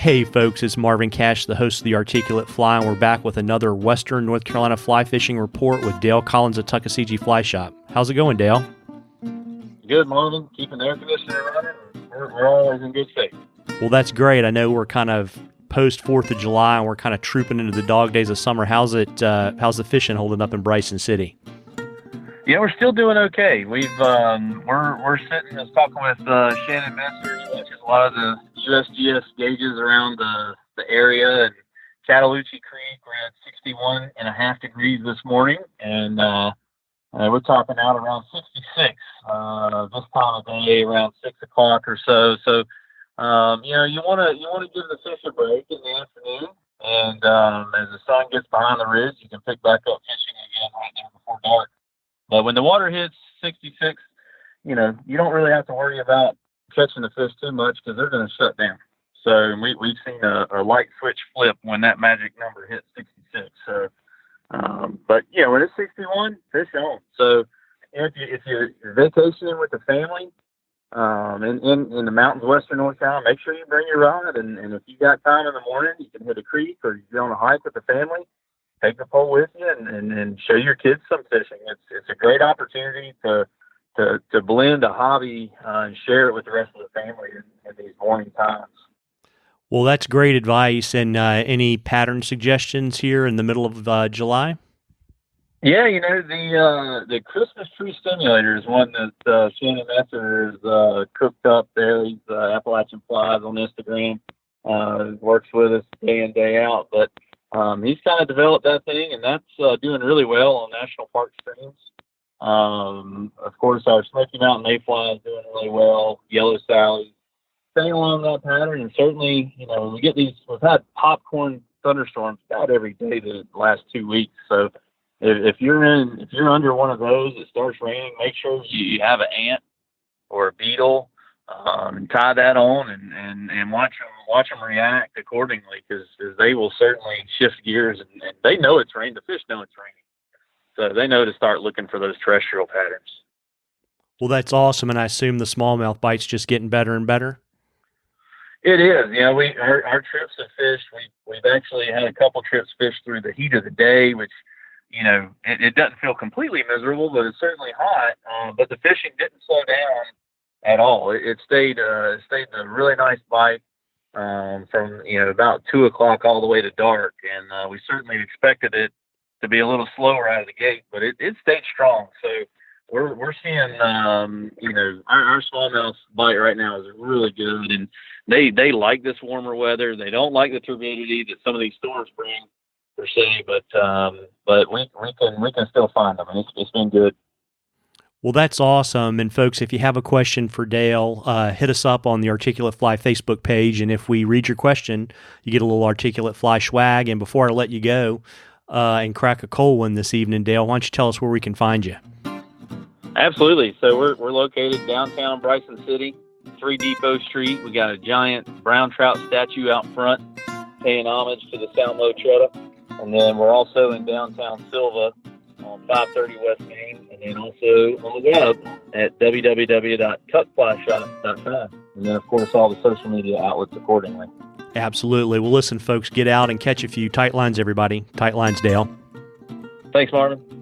Hey folks, it's Marvin Cash, the host of The Articulate Fly, and we're back with another Western North Carolina fly fishing report with Dale Collins at Tuckaseegee Fly Shop. How's it going, Dale? Good, Marvin. Keeping the air conditioner running. We're always in good shape. Well, that's great. I know we're kind of post 4th of July, and we're kind of trooping into the dog days of summer. How's the fishing holding up in Bryson City? Yeah, we're still doing okay. We're sitting and talking with Shannon Messer. He watches a lot of the USGS gauges around the area, and Cataloochee Creek. We're at 61.5 degrees this morning, and we're topping out around 66 this time of day, around 6 o'clock or so. So, you want to give the fish a break in the afternoon, and as the sun gets behind the ridge, you can pick back up fishing again right there before dark. But when the water hits 66, you don't really have to worry about catching the fish too much because they're going to shut down. So we've seen a light switch flip when that magic number hits 66. So, but when it's 61, fish on. So if you're vacationing with the family in the mountains of Western North Carolina, make sure you bring your rod. And if you got time in the morning, you can hit a creek or you go on a hike with the family. Take the pole with you and show your kids some fishing. It's a great opportunity to blend a hobby and share it with the rest of the family in these morning times. Well, that's great advice. And any pattern suggestions here in the middle of July? Yeah, the Christmas tree stimulator is one that Shannon Messer has cooked up there. He's Appalachian Flies on Instagram. Works with us day in, day out. But he's kind of developed that thing, and that's doing really well on national park streams. Of course, our Smoky Mountain mayfly is doing really well. Yellow Sally, staying along that pattern, and certainly, we've had popcorn thunderstorms about every day the last 2 weeks. So if you're under one of those, it starts raining, make sure you have an ant or a beetle. And tie that on and watch them react accordingly because they will certainly shift gears and they know it's raining. The fish know it's raining, so they know to start looking for those terrestrial patterns. Well, that's awesome, and I assume the smallmouth bite's just getting better and better. It is. Our trips of fish. We've actually had a couple trips fished through the heat of the day, which it doesn't feel completely miserable, but it's certainly hot. But the fishing didn't slow down at all. It stayed a really nice bite from about 2 o'clock all the way to dark, and we certainly expected it to be a little slower out of the gate, but it stayed strong. So we're seeing our smallmouth bite right now is really good, and they like this warmer weather. They don't like the turbidity that some of these storms bring per se, but we can still find them, and it's been good. Well, that's awesome. And folks, if you have a question for Dale, hit us up on the Articulate Fly Facebook page. And if we read your question, you get a little Articulate Fly swag. And before I let you go and crack a cold one this evening, Dale, why don't you tell us where we can find you? Absolutely. So we're located downtown Bryson City, 3 Depot Street. We got a giant brown trout statue out front paying homage to the Salmo Trotta. And then we're also in downtown Silva on 530 West Main, and then also on the web at www.tuckflyshop.com. And then, of course, all the social media outlets accordingly. Absolutely. Well, listen, folks, get out and catch a few. Tight lines, everybody. Tight lines, Dale. Thanks, Marvin.